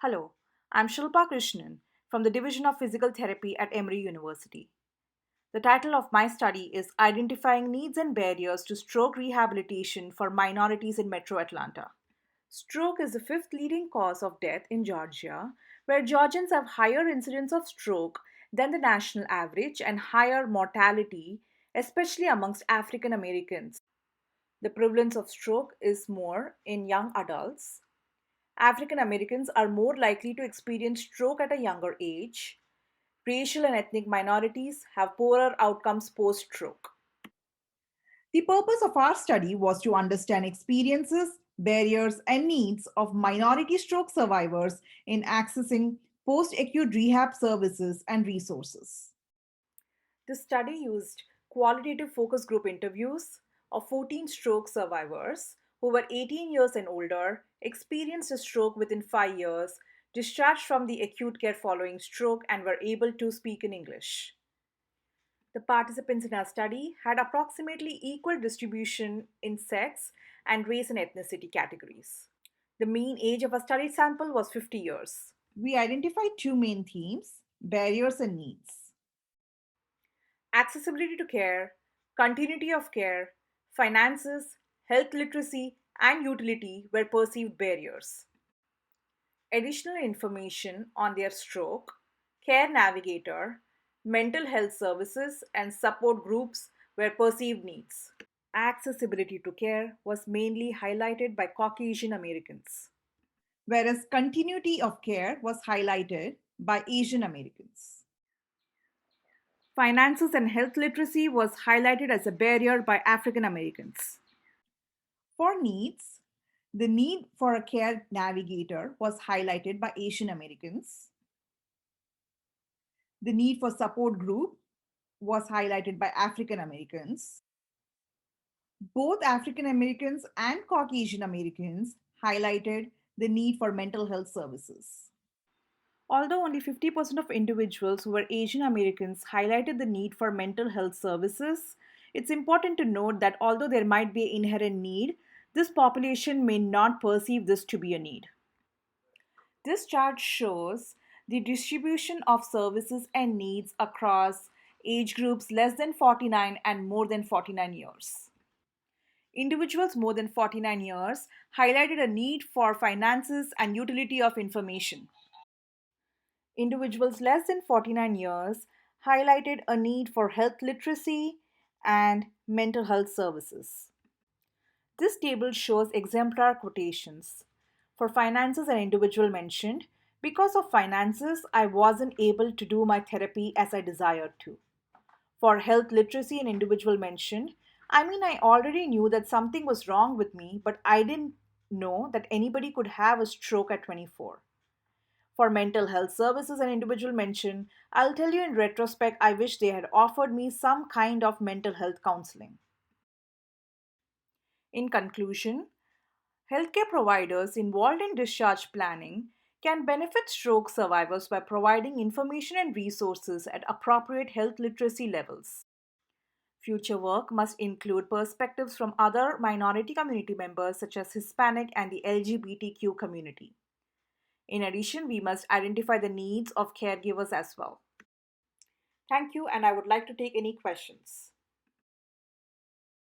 Hello, I'm Shilpa Krishnan from the Division of Physical Therapy at Emory University. The title of my study is Identifying Needs and Barriers to Stroke Rehabilitation for Minorities in Metro Atlanta. Stroke is the fifth leading cause of death in Georgia, where Georgians have higher incidence of stroke than the national average and higher mortality, especially amongst African Americans. The prevalence of stroke is more in young adults. African Americans are more likely to experience stroke at a younger age. Racial and ethnic minorities have poorer outcomes post stroke. The purpose of our study was to understand experiences, barriers, and needs of minority stroke survivors in accessing post acute rehab services and resources. The study used qualitative focus group interviews of 14 stroke survivors who were 18 years and older, experienced a stroke within 5 years, discharged from the acute care following stroke, and were able to speak in English. The participants in our study had approximately equal distribution in sex and race and ethnicity categories. The mean age of our study sample was 50 years. We identified two main themes: barriers and needs. Accessibility to care, continuity of care, finances, health literacy, and utility were perceived barriers. Additional information on their stroke, care navigator, mental health services, and support groups were perceived needs. Accessibility to care was mainly highlighted by Caucasian Americans. Whereas continuity of care was highlighted by Asian Americans. Finances and health literacy was highlighted as a barrier by African Americans. For needs, the need for a care navigator was highlighted by Asian Americans. The need for support group was highlighted by African Americans. Both African Americans and Caucasian Americans highlighted the need for mental health services. Although only 50% of individuals who were Asian Americans highlighted the need for mental health services, it's important to note that although there might be an inherent need, this population may not perceive this to be a need. This chart shows the distribution of services and needs across age groups less than 49 and more than 49 years. Individuals more than 49 years highlighted a need for finances and utility of information. Individuals less than 49 years highlighted a need for health literacy and mental health services. This table shows exemplar quotations. For finances, an individual mentioned, because of finances, I wasn't able to do my therapy as I desired to. For health literacy, an individual mentioned, I already knew that something was wrong with me, but I didn't know that anybody could have a stroke at 24. For mental health services, an individual mentioned, I'll tell you in retrospect, I wish they had offered me some kind of mental health counseling. In conclusion, healthcare providers involved in discharge planning can benefit stroke survivors by providing information and resources at appropriate health literacy levels. Future work must include perspectives from other minority community members such as Hispanic and the LGBTQ community. In addition, we must identify the needs of caregivers as well. Thank you, and I would like to take any questions.